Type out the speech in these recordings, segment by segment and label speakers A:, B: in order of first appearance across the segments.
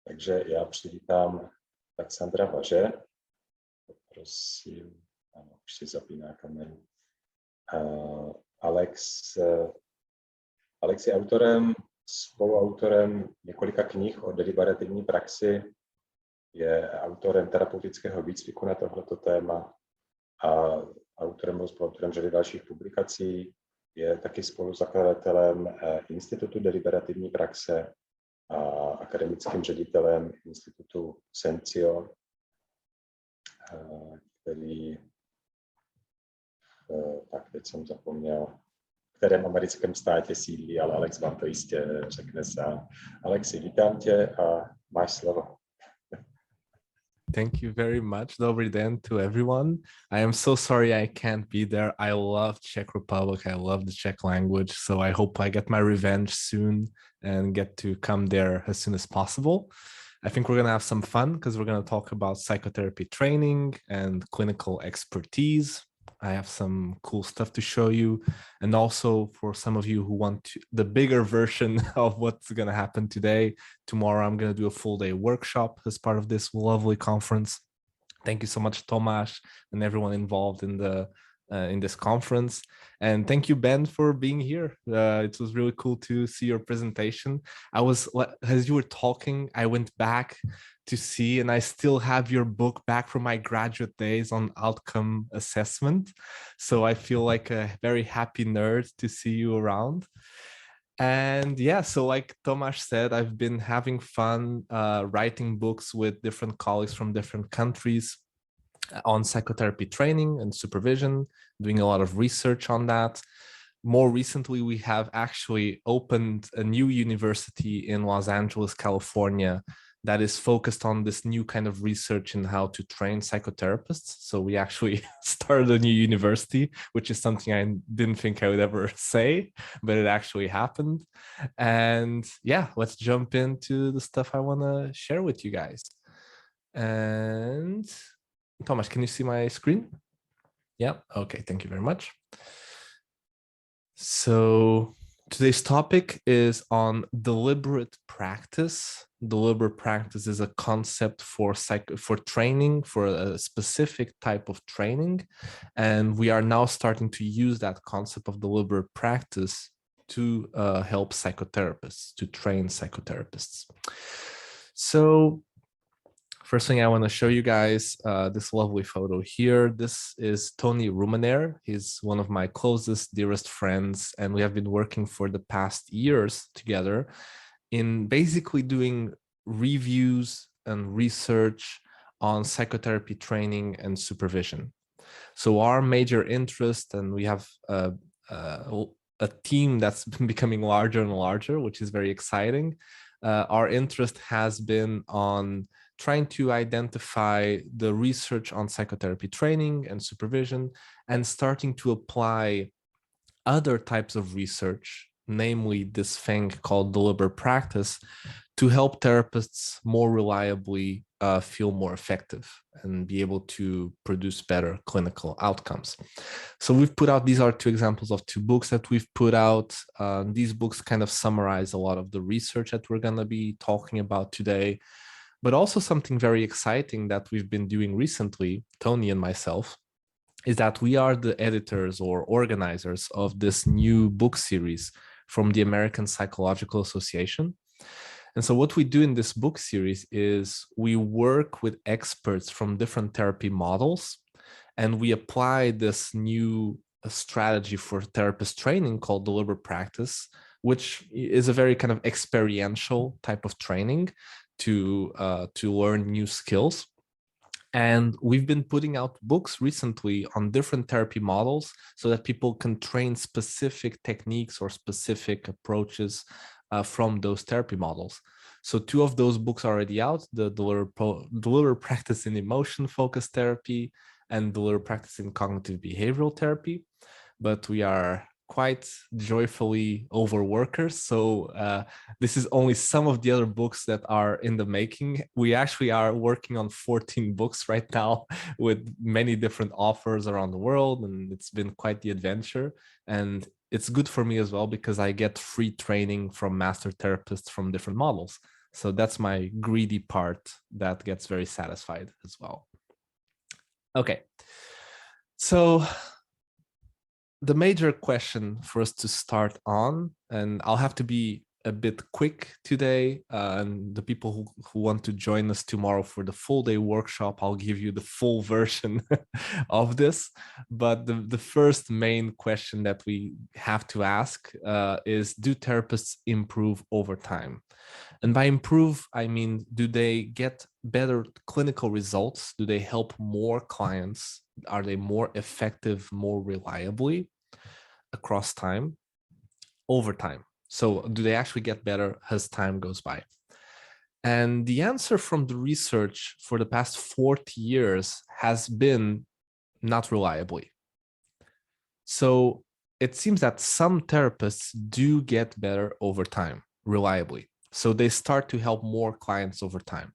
A: Takže já přivítám Alexandra Važe. Prosím, ano, už si zapíná kameru. Alex je spoluautorem několika knih o deliberativní praxi, je autorem terapeutického výcviku na tohleto téma a spoluautorem řady dalších publikací. Je taky spoluzakladatelem Institutu deliberativní praxe a akademickým ředitelem institutu Sensio, který, tak teď jsem zapomněl, v kterém americkém státě sídlí, ale Alex vám to jistě řekne sám. Alexi, vítám tě a máš slovo.
B: Thank you very much. Dobrý den to everyone. I am so sorry I can't be there. I love Czech Republic. I love the Czech language. So I hope I get my revenge soon and get to come there as soon as possible. I think we're going to have some fun because we're going to talk about psychotherapy training and clinical expertise. I have some cool stuff to show you. And also for some of you who want the bigger version of what's going to happen today, tomorrow I'm going to do a full day workshop as part of this lovely conference. Thank you so much, Tomáš, and everyone involved in this conference. And thank you, Ben, for being here. It was really cool to see your presentation. As you were talking, I went back to see, and I still have your book back from my graduate days on outcome assessment. So I feel like a very happy nerd to see you around. And yeah, so like Tomáš said, I've been having fun writing books with different colleagues from different countries on psychotherapy training and supervision, doing a lot of research on that. More recently, we have actually opened a new university in Los Angeles, California, that is focused on this new kind of research in how to train psychotherapists. So we actually started a new university, which is something I didn't think I would ever say, but it actually happened. And yeah, let's jump into the stuff I want to share with you guys. And Tomáš, can you see my screen? Yeah, okay, thank you very much. So today's topic is on deliberate practice. Deliberate practice is a concept for training, for a specific type of training. And we are now starting to use that concept of deliberate practice to help psychotherapists, to train psychotherapists. So first thing I want to show you guys, this lovely photo here. This is Tony Rumenaire. He's one of my closest, dearest friends, and we have been working for the past years together in basically doing reviews and research on psychotherapy training and supervision. So our major interest, and we have a team that's been becoming larger and larger, which is very exciting. Our interest has been on trying to identify the research on psychotherapy training and supervision and starting to apply other types of research, namely this thing called deliberate practice, to help therapists more reliably feel more effective and be able to produce better clinical outcomes. So we've put out, these are two examples of two books that we've put out. These books kind of summarize a lot of the research that we're going to be talking about today. But also something very exciting that we've been doing recently, Tony and myself, is that we are the editors or organizers of this new book series from the American Psychological Association. And so what we do in this book series is we work with experts from different therapy models, and we apply this new strategy for therapist training called deliberate practice, which is a very kind of experiential type of training to learn new skills. And we've been putting out books recently on different therapy models so that people can train specific techniques or specific approaches from those therapy models. So two of those books are already out, the deliberate practice in emotion focused therapy and deliberate practice in cognitive behavioral therapy. But we are quite joyfully overworkers. So this is only some of the other books that are in the making. We actually are working on 14 books right now with many different authors around the world. And it's been quite the adventure. And it's good for me as well because I get free training from master therapists from different models. So that's my greedy part that gets very satisfied as well. Okay, so the major question for us to start on, and I'll have to be a bit quick today, and the people who want to join us tomorrow for the full day workshop, I'll give you the full version of this. But the first main question that we have to ask is, do therapists improve over time? And by improve, I mean, do they get better clinical results? Do they help more clients? Are they more effective, more reliably across time, over time? So do they actually get better as time goes by? And the answer from the research for the past 40 years has been not reliably. So it seems that some therapists do get better over time, reliably. So they start to help more clients over time.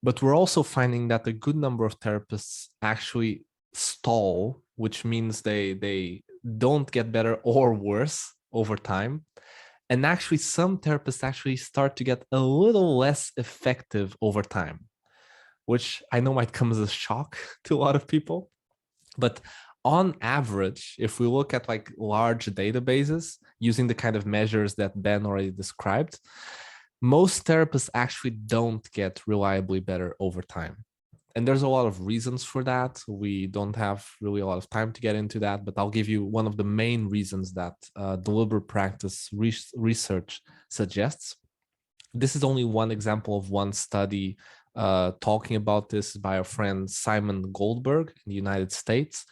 B: But we're also finding that a good number of therapists actually stall, which means they don't get better or worse over time. And actually, some therapists actually start to get a little less effective over time, which I know might come as a shock to a lot of people. But on average, if we look at like large databases using the kind of measures that Ben already described, most therapists actually don't get reliably better over time. And there's a lot of reasons for that. We don't have really a lot of time to get into that, but I'll give you one of the main reasons that deliberate practice research suggests. This is only one example of one study talking about this by our friend Simon Goldberg in the United States.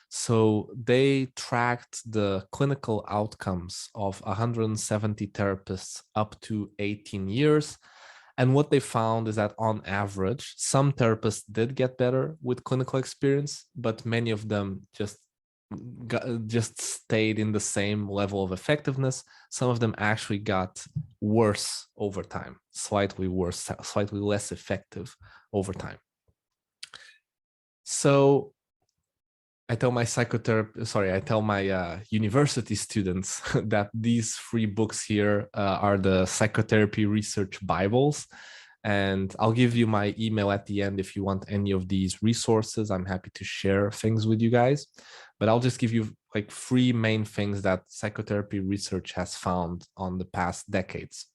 B: So they tracked the clinical outcomes of 170 therapists up to 18 years. And what they found is that on average, some therapists did get better with clinical experience, but many of them just stayed in the same level of effectiveness. Some of them actually got worse over time, slightly worse, slightly less effective over time. So I tell my university students that these free books here are the psychotherapy research Bibles. And I'll give you my email at the end if you want any of these resources. I'm happy to share things with you guys, but I'll just give you like 3 main things that psychotherapy research has found on the past decades.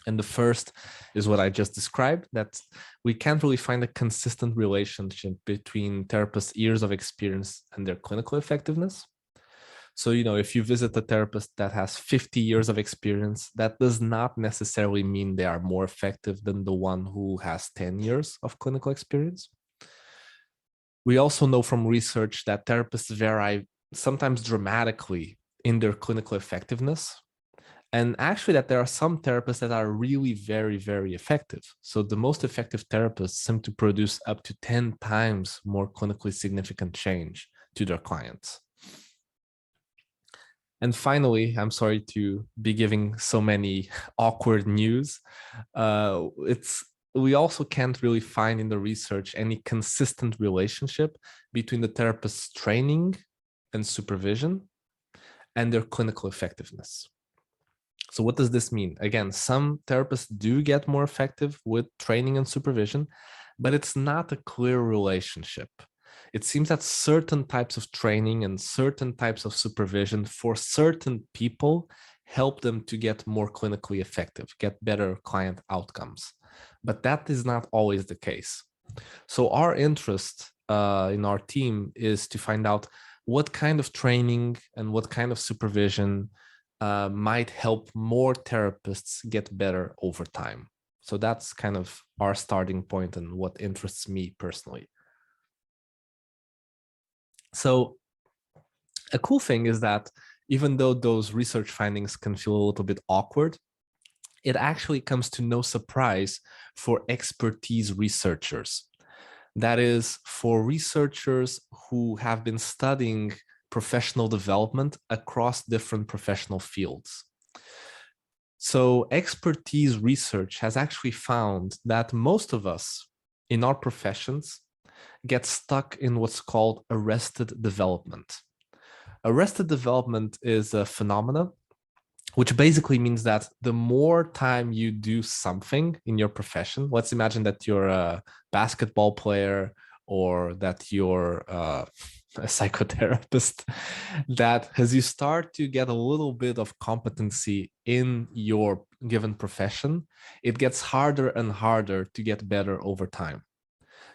B: And the first is what I just described, that we can't really find a consistent relationship between therapists' years of experience and their clinical effectiveness. So, you know, if you visit a therapist that has 50 years of experience, that does not necessarily mean they are more effective than the one who has 10 years of clinical experience. We also know from research that therapists vary sometimes dramatically in their clinical effectiveness. And actually that there are some therapists that are really very, very effective. So the most effective therapists seem to produce up to 10 times more clinically significant change to their clients. And finally, I'm sorry to be giving so many awkward news. We also can't really find in the research any consistent relationship between the therapist's training and supervision and their clinical effectiveness. So what does this mean? Again, some therapists do get more effective with training and supervision, but it's not a clear relationship. It seems that certain types of training and certain types of supervision for certain people help them to get more clinically effective, get better client outcomes. But that is not always the case. So our interest in our team is to find out what kind of training and what kind of supervision might help more therapists get better over time. So that's kind of our starting point and what interests me personally. So a cool thing is that even though those research findings can feel a little bit awkward, it actually comes to no surprise for expertise researchers. That is, for researchers who have been studying professional development across different professional fields. So expertise research has actually found that most of us in our professions get stuck in what's called arrested development. Arrested development is a phenomenon which basically means that the more time you do something in your profession, let's imagine that you're a basketball player or that you're a psychotherapist, that as you start to get a little bit of competency in your given profession, it gets harder and harder to get better over time.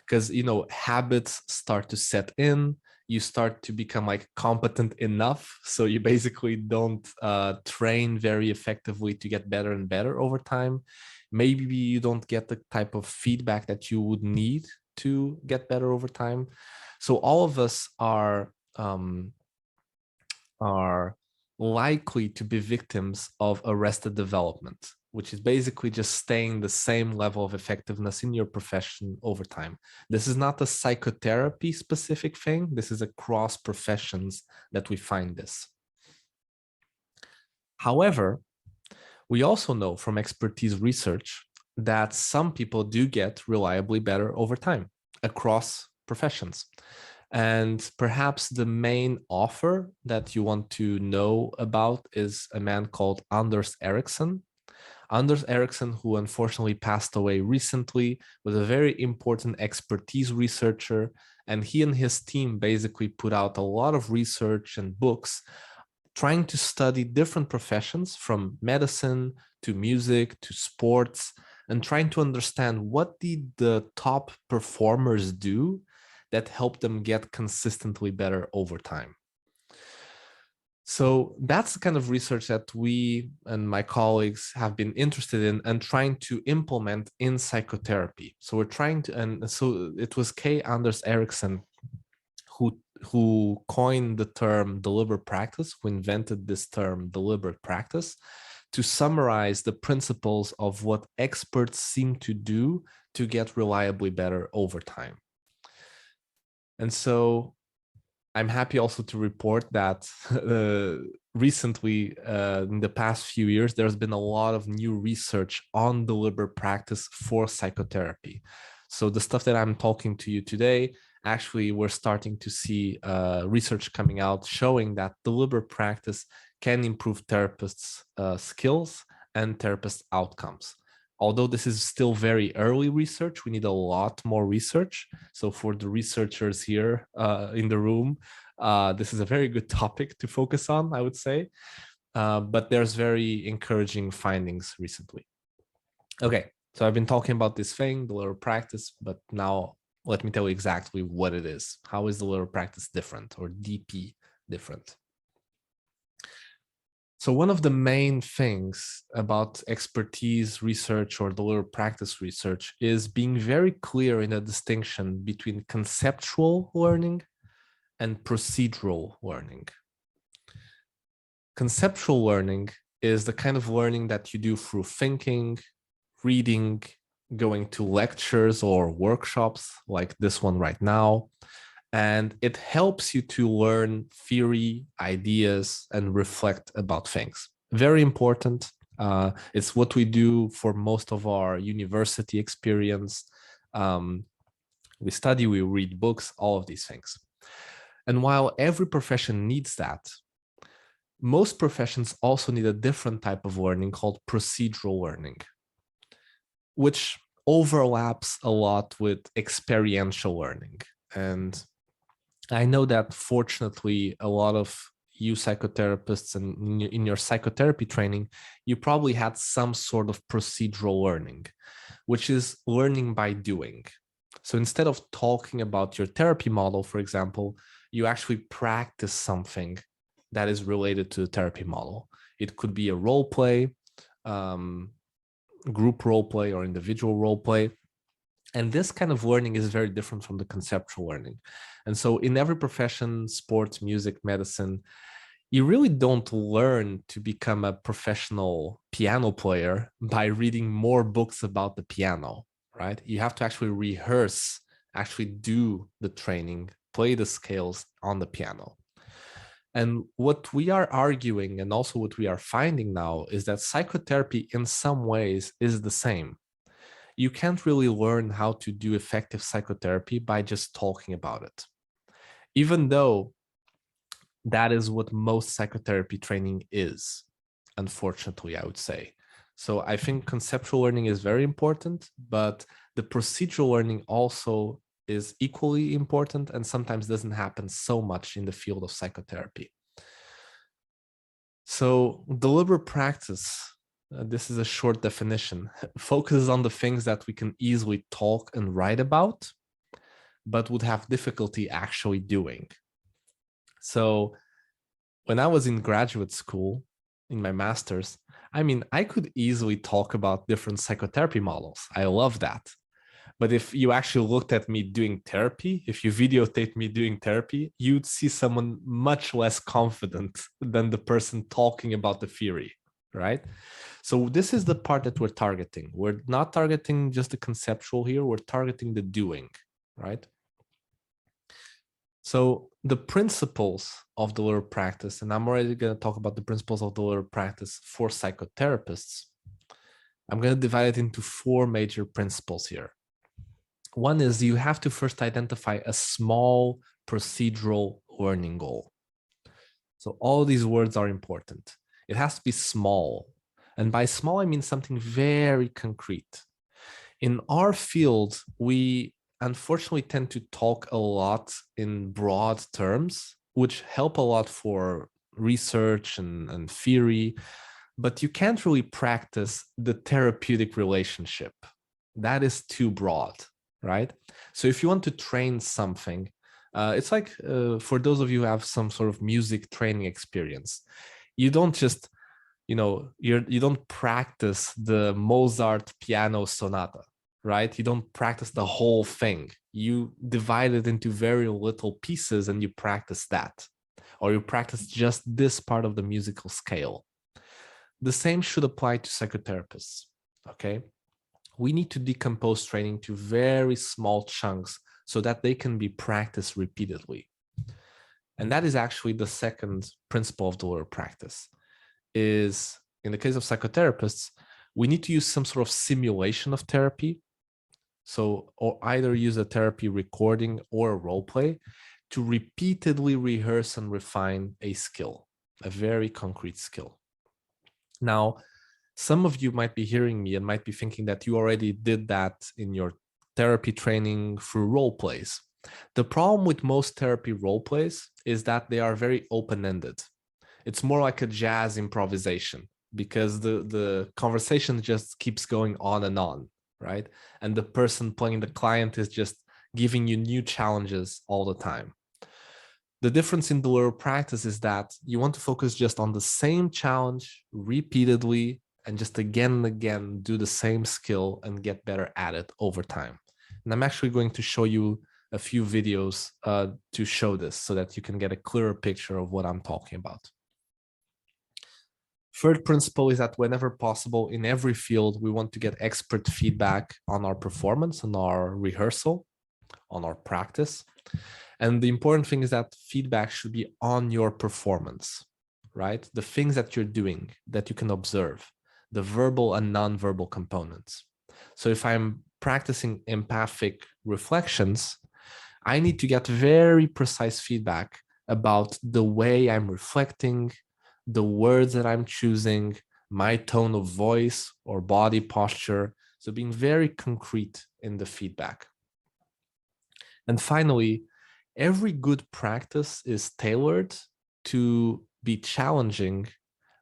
B: Because, you know, habits start to set in, you start to become like competent enough. So you basically don't train very effectively to get better and better over time. Maybe you don't get the type of feedback that you would need to get better over time. So all of us are likely to be victims of arrested development, which is basically just staying the same level of effectiveness in your profession over time. This is not a psychotherapy specific thing. This is across professions that we find this. However, we also know from expertise research that some people do get reliably better over time across professions. And perhaps the main author that you want to know about is a man called Anders Ericsson. Anders Ericsson, who unfortunately passed away recently, was a very important expertise researcher. And he and his team basically put out a lot of research and books trying to study different professions, from medicine to music to sports, and trying to understand what did the top performers do that helped them get consistently better over time. So that's the kind of research that we and my colleagues have been interested in and trying to implement in psychotherapy. So we're trying to, and so it was K. Anders Ericsson who coined the term deliberate practice, who invented this term deliberate practice, to summarize the principles of what experts seem to do to get reliably better over time. And so I'm happy also to report that recently, in the past few years, there's been a lot of new research on deliberate practice for psychotherapy. So the stuff that I'm talking to you today, actually, we're starting to see research coming out showing that deliberate practice can improve therapists' skills and therapist outcomes. Although this is still very early research, we need a lot more research. So for the researchers here in the room, this is a very good topic to focus on, I would say. But there's very encouraging findings recently. Okay, so I've been talking about this thing, deliberate practice, but now let me tell you exactly what it is. How is deliberate practice different, or DP different? So one of the main things about expertise research or deliberate practice research is being very clear in a distinction between conceptual learning and procedural learning. Conceptual learning is the kind of learning that you do through thinking, reading, going to lectures or workshops like this one right now. And it helps you to learn theory, ideas, and reflect about things. Very important. It's what we do for most of our university experience. We study, we read books, all of these things. And while every profession needs that, most professions also need a different type of learning called procedural learning, which overlaps a lot with experiential learning. And I know that fortunately, a lot of you psychotherapists and in your psychotherapy training, you probably had some sort of procedural learning, which is learning by doing. So instead of talking about your therapy model, for example, you actually practice something that is related to the therapy model. It could be a role play, group role play, or individual role play. And this kind of learning is very different from the conceptual learning. And so in every profession, sports, music, medicine, you really don't learn to become a professional piano player by reading more books about the piano, right? You have to actually rehearse, actually do the training, play the scales on the piano. And what we are arguing, and also what we are finding now, is that psychotherapy in some ways is the same. You can't really learn how to do effective psychotherapy by just talking about it, even though that is what most psychotherapy training is. unfortunately, I would say. So I think conceptual learning is very important, but the procedural learning also is equally important and sometimes doesn't happen so much in the field of psychotherapy. So deliberate practice, this is a short definition, focuses on the things that we can easily talk and write about, but would have difficulty actually doing. So when I was in graduate school, in my master's, I mean, I could easily talk about different psychotherapy models. I love that. But if you actually looked at me doing therapy, if you videotaped me doing therapy, you'd see someone much less confident than the person talking about the theory, right? So this is the part that we're targeting. We're not targeting just the conceptual here, we're targeting the doing, right? So the principles of deliberate practice, and I'm already going to talk about the principles of deliberate practice for psychotherapists. I'm going to divide it into 4 major principles here. One is you have to first identify a small procedural learning goal. So all these words are important. It has to be small. And by small, I mean something very concrete. In our field, we unfortunately tend to talk a lot in broad terms, which help a lot for research and theory, but you can't really practice the therapeutic relationship. That is too broad, right? So if you want to train something, it's like for those of you who have some sort of music training experience, you don't just, you don't practice the Mozart piano sonata, right? You don't practice the whole thing. You divide it into very little pieces and you practice that, or you practice just this part of the musical scale. The same should apply to psychotherapists, okay? We need to decompose training to very small chunks so that they can be practiced repeatedly. And that is actually the second principle of deliberate practice, is in the case of psychotherapists, we need to use some sort of simulation of therapy. So, or either use a therapy recording or a role play to repeatedly rehearse and refine a skill, a very concrete skill. Now, some of you might be hearing me and might be thinking that you already did that in your therapy training through role plays. The problem with most therapy role plays is that they are very open-ended. It's more like a jazz improvisation because the conversation just keeps going on, right? And the person playing the client is just giving you new challenges all the time. The difference in deliberate practice is that you want to focus just on the same challenge repeatedly and just again and again do the same skill and get better at it over time. And I'm actually going to show you a few videos to show this so that you can get a clearer picture of what I'm talking about. Third principle is that whenever possible, in every field, we want to get expert feedback on our performance, on our rehearsal, on our practice. And the important thing is that feedback should be on your performance, right? The things that you're doing that you can observe, the verbal and non-verbal components. So if I'm practicing empathic reflections, I need to get very precise feedback about the way I'm reflecting, the words that I'm choosing, my tone of voice or body posture. So being very concrete in the feedback. And finally, every good practice is tailored to be challenging,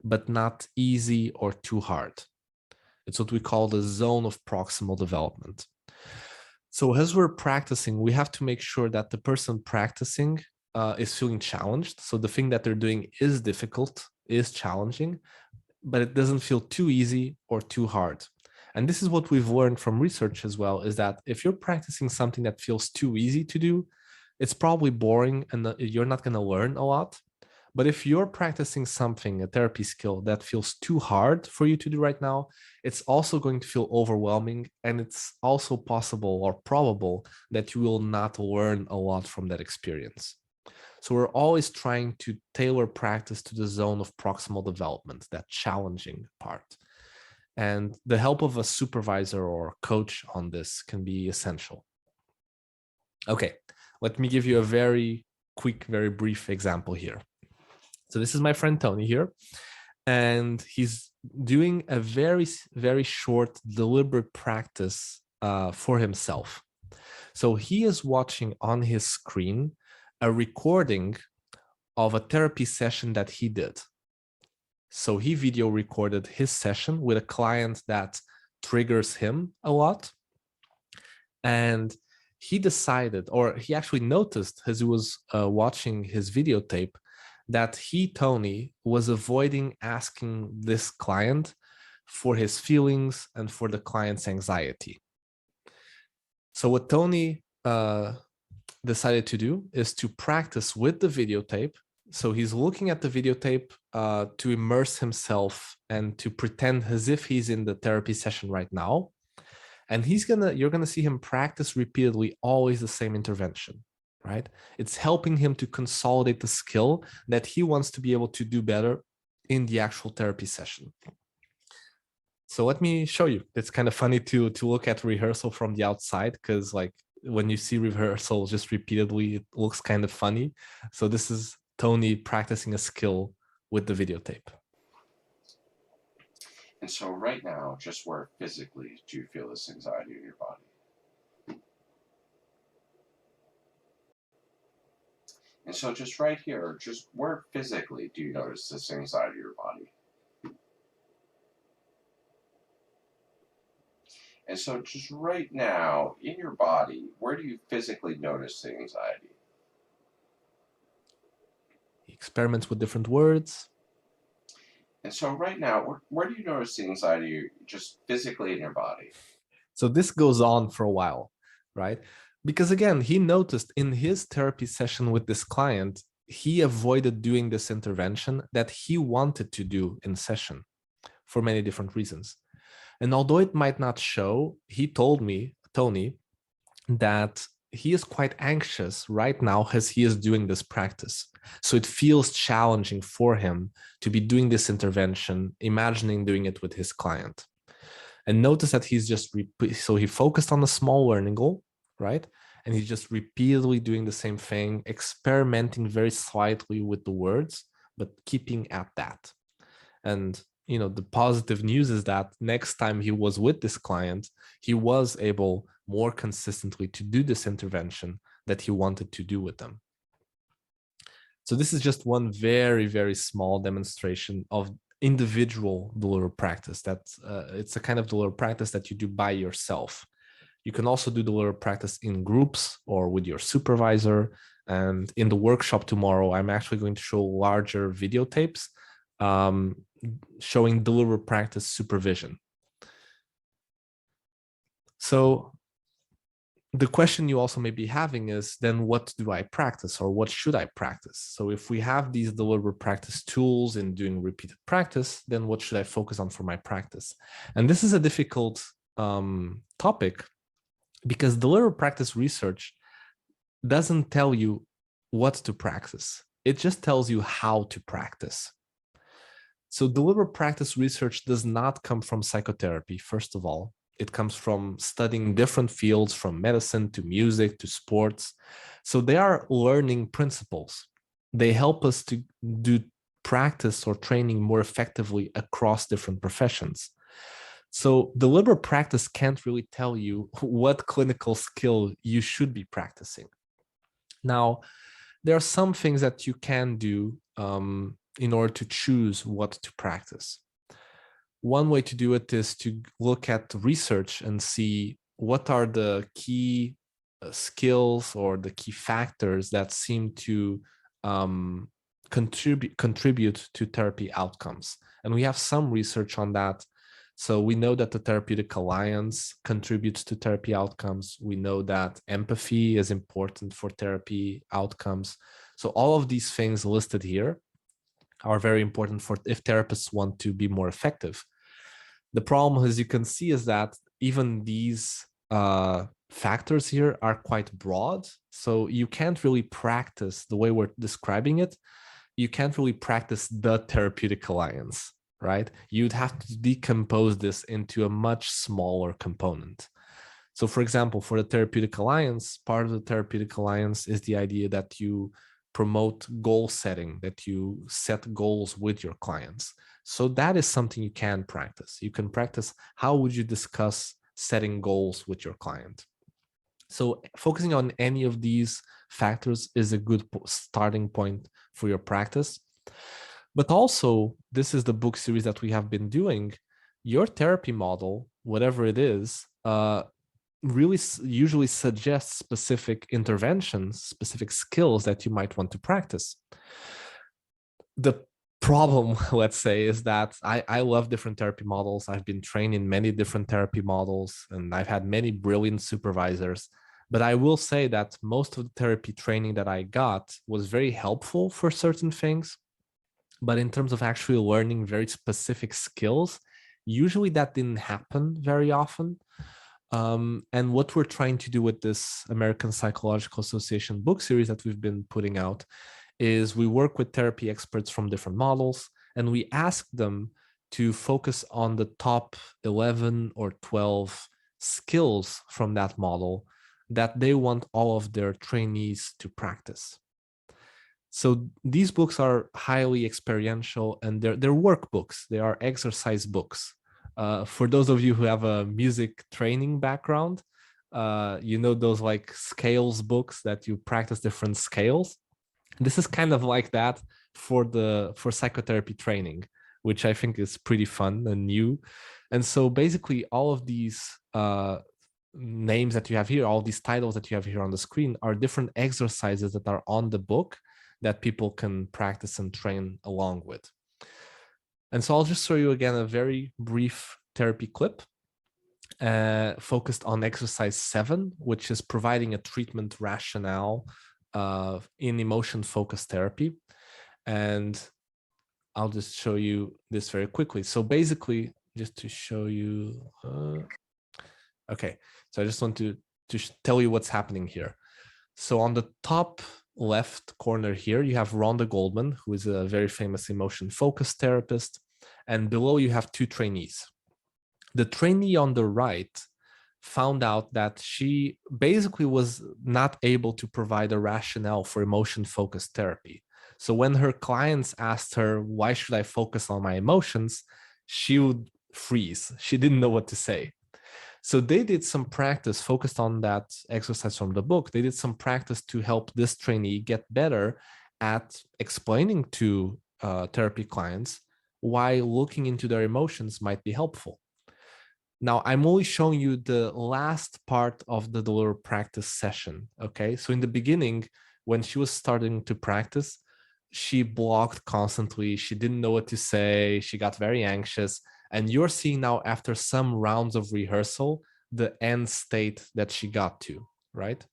B: but not easy or too hard. It's what we call the zone of proximal development. So as we're practicing, we have to make sure that the person practicing is feeling challenged. So the thing that they're doing is difficult, is challenging, but it doesn't feel too easy or too hard. And this is what we've learned from research as well, is that if you're practicing something that feels too easy to do, it's probably boring and you're not going to learn a lot. But if you're practicing something, a therapy skill that feels too hard for you to do right now, it's also going to feel overwhelming. And it's also possible or probable that you will not learn a lot from that experience. So we're always trying to tailor practice to the zone of proximal development, that challenging part. And the help of a supervisor or coach on this can be essential. Okay, let me give you a very quick, very brief example here. So this is my friend Tony here. and he's doing a very, very short, deliberate practice for himself. So he is watching on his screen a recording of a therapy session that he did. So he video recorded his session with a client that triggers him a lot. And he decided, or he actually noticed as he was watching his videotape, that he, Tony, was avoiding asking this client for his feelings and for the client's anxiety. So what Tony decided to do is to practice with the videotape. So he's looking at the videotape to immerse himself and to pretend as if he's in the therapy session right now. And you're gonna see him practice repeatedly, always the same intervention, right? It's helping him to consolidate the skill that he wants to be able to do better in the actual therapy session. So let me show you. It's kind of funny to look at rehearsal from the outside, because like when you see rehearsal just repeatedly, it looks kind of funny. So this is Tony practicing a skill with the videotape.
C: And so right now, just where physically do you feel this anxiety in your body? And so just right here, just where physically do you notice this anxiety in your body? And so just right now, in your body, where do you physically notice the anxiety?
B: He experiments with different words.
C: And so right now, where do you notice the anxiety just physically in your body?
B: So this goes on for a while, right? Because again, he noticed in his therapy session with this client, he avoided doing this intervention that he wanted to do in session for many different reasons. And although it might not show, he told me, Tony, that he is quite anxious right now as he is doing this practice. So it feels challenging for him to be doing this intervention, imagining doing it with his client. And notice that he's just, so he focused on the small learning goal, right? And he's just repeatedly doing the same thing, experimenting very slightly with the words, but keeping at that. And you know, the positive news is that next time he was with this client, he was able more consistently to do this intervention that he wanted to do with them. So this is just one very, very small demonstration of individual deliberate practice. That's it's a kind of deliberate practice that you do by yourself. You can also do deliberate practice in groups or with your supervisor. And in the workshop tomorrow, I'm actually going to show larger videotapes showing deliberate practice supervision. So the question you also may be having is, then what do I practice, or what should I practice? So if we have these deliberate practice tools in doing repeated practice, then what should I focus on for my practice? And this is a difficult topic, because deliberate practice research doesn't tell you what to practice. It just tells you how to practice. So deliberate practice research does not come from psychotherapy, first of all. It comes from studying different fields, from medicine to music to sports. So they are learning principles. They help us to do practice or training more effectively across different professions. So deliberate practice can't really tell you what clinical skill you should be practicing. Now, there are some things that you can do in order to choose what to practice. One way to do it is to look at research and see what are the key skills or the key factors that seem to contribute to therapy outcomes. And we have some research on that. So we know that the therapeutic alliance contributes to therapy outcomes. We know that empathy is important for therapy outcomes. So all of these things listed here are very important for if therapists want to be more effective. The problem, as you can see, is that even these factors here are quite broad. So you can't really practice the way we're describing it. You can't really practice the therapeutic alliance, right? You'd have to decompose this into a much smaller component. So for example, for the therapeutic alliance, part of the therapeutic alliance is the idea that you promote goal setting, that you set goals with your clients. So that is something you can practice. You can practice how would you discuss setting goals with your client. So focusing on any of these factors is a good starting point for your practice. But also, this is the book series that we have been doing. Your therapy model, whatever it is, really usually suggests specific interventions, specific skills that you might want to practice. The problem, let's say, is that I love different therapy models. I've been trained in many different therapy models, and I've had many brilliant supervisors. But I will say that most of the therapy training that I got was very helpful for certain things. But in terms of actually learning very specific skills, usually that didn't happen very often. And what we're trying to do with this American Psychological Association book series that we've been putting out is we work with therapy experts from different models, and we ask them to focus on the top 11 or 12 skills from that model that they want all of their trainees to practice. So these books are highly experiential, and they're workbooks. They are exercise books. For those of you who have a music training background, you know those like scales books that you practice different scales. This is kind of like that for psychotherapy training, which I think is pretty fun and new. And so basically all of these names that you have here, all these titles that you have here on the screen are different exercises that are on the book that people can practice and train along with. And so I'll just show you again a very brief therapy clip focused on exercise 7, which is providing a treatment rationale in emotion-focused therapy. And I'll just show you this very quickly. So basically, just to show you, okay, so I just want to tell you what's happening here. So on the top left corner here, you have Rhonda Goldman, who is a very famous emotion-focused therapist. And below you have 2 trainees. The trainee on the right found out that she basically was not able to provide a rationale for emotion-focused therapy. So when her clients asked her, why should I focus on my emotions? She would freeze. She didn't know what to say. So they did some practice focused on that exercise from the book. They did some practice to help this trainee get better at explaining to therapy clients why looking into their emotions might be helpful. Now, I'm only showing you the last part of the deliberate practice session, okay? So in the beginning, when she was starting to practice, she blocked constantly. She didn't know what to say. She got very anxious. And you're seeing now, after some rounds of rehearsal, the end state that she got to, right?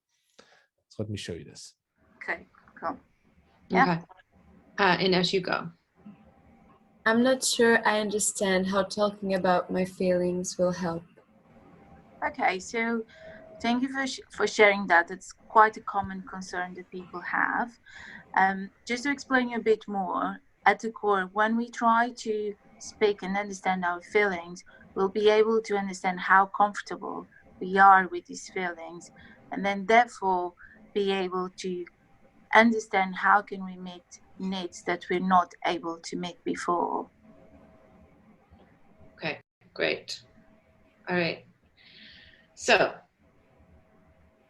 B: So let me show you this.
D: Okay, cool. Yeah.
E: Okay. And as you go.
F: I'm not sure I understand how talking about my feelings will help.
D: Okay, so thank you for sharing that. It's quite a common concern that people have. Just to explain you a bit more, at the core, when we try to speak and understand our feelings, we'll be able to understand how comfortable we are with these feelings, and then therefore be able to understand how can we meet needs that we're not able to meet before.
E: Okay, great. All right. So,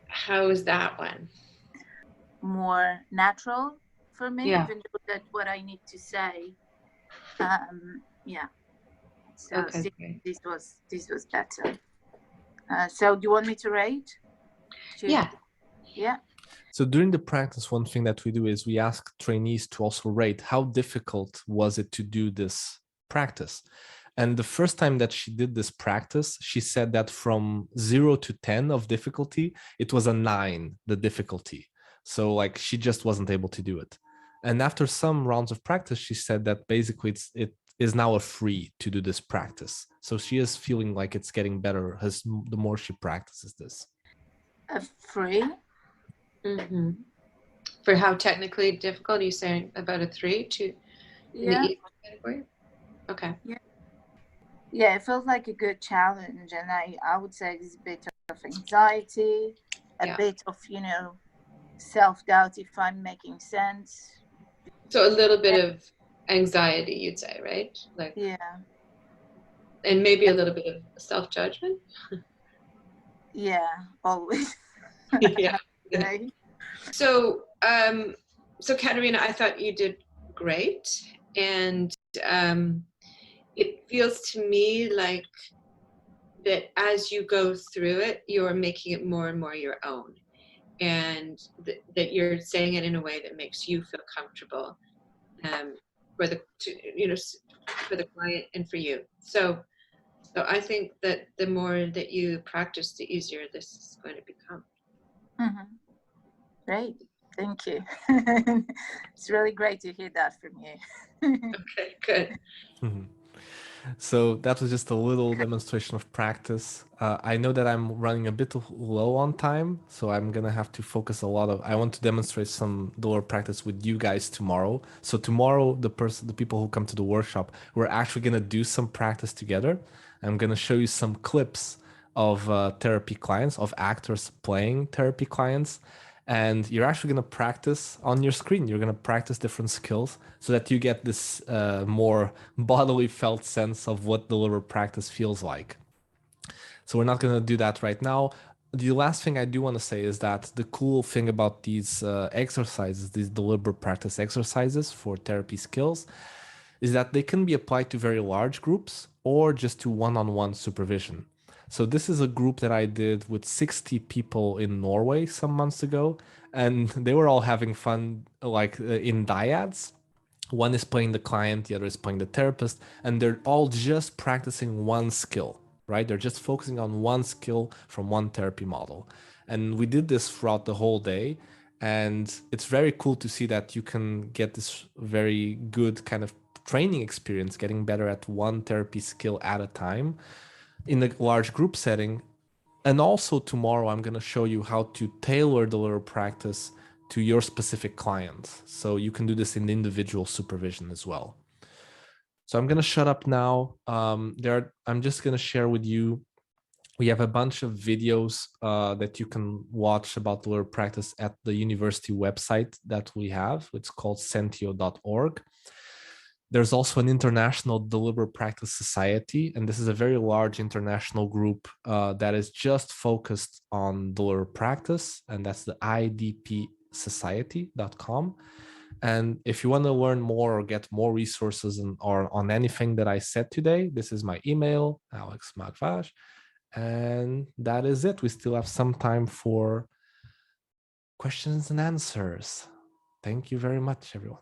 E: how is that one?
D: More natural for me,
E: Yeah.
D: even though that's what I need to say. Yeah. So
E: Okay, great.
D: this was better. So do you want me to rate?
E: Yeah.
D: Yeah.
B: So during the practice, one thing that we do is we ask trainees to also rate how difficult was it to do this practice. And the first time that she did this practice, she said that from 0 to 10 of difficulty, it was a 9, the difficulty. So like she just wasn't able to do it. And after some rounds of practice, she said that basically it is now a free to do this practice. So she is feeling like it's getting better as the more she practices this.
D: A free?
E: Mm-hmm. For how technically difficult, are you saying about a 3 to
D: Yeah.
E: the category? Okay.
D: Yeah, it feels like a good challenge, and I would say there's a bit of anxiety, a bit of, self-doubt if I'm making sense.
E: So a little bit of anxiety, you'd say, right? Like,
D: Yeah.
E: and maybe a little bit of self-judgment.
D: Yeah, always.
E: Yeah.
D: Okay.
E: So, so Katerina, I thought you did great, and it feels to me like that as you go through it, you're making it more and more your own, and that you're saying it in a way that makes you feel comfortable, for the for the client and for you. So I think that the more that you practice, the easier this is going to become.
D: Mm-hmm. Great, thank you. It's really great to hear that from you.
E: Okay, good.
B: Mhm. So that was just a little demonstration of practice. I know that I'm running a bit low on time, so I'm gonna have to focus a lot of. I want to demonstrate some lower practice with you guys tomorrow. So tomorrow, the people who come to the workshop, we're actually gonna do some practice together. I'm gonna show you some clips of therapy clients, of actors playing therapy clients. And you're actually going to practice on your screen. You're going to practice different skills so that you get this more bodily felt sense of what deliberate practice feels like. So we're not going to do that right now. The last thing I do want to say is that the cool thing about these exercises, these deliberate practice exercises for therapy skills, is that they can be applied to very large groups or just to one-on-one supervision. So this is a group that I did with 60 people in Norway some months ago, and they were all having fun, like in dyads. One is playing the client, the other is playing the therapist, and they're all just practicing one skill, right? They're just focusing on one skill from one therapy model. And we did this throughout the whole day, and it's very cool to see that you can get this very good kind of training experience, getting better at one therapy skill at a time in a large group setting. And also tomorrow, I'm going to show you how to tailor the little practice to your specific client. So you can do this in individual supervision as well. So I'm going to shut up now. I'm just going to share with you, we have a bunch of videos that you can watch about the little practice at the university website that we have. It's called sentio.org. There's also an international deliberate practice society, and this is a very large international group that is just focused on deliberate practice, and that's the idpsociety.com. And if you want to learn more or get more resources or on anything that I said today, this is my email, Alex Magvaj, and that is it. We still have some time for questions and answers. Thank you very much, everyone.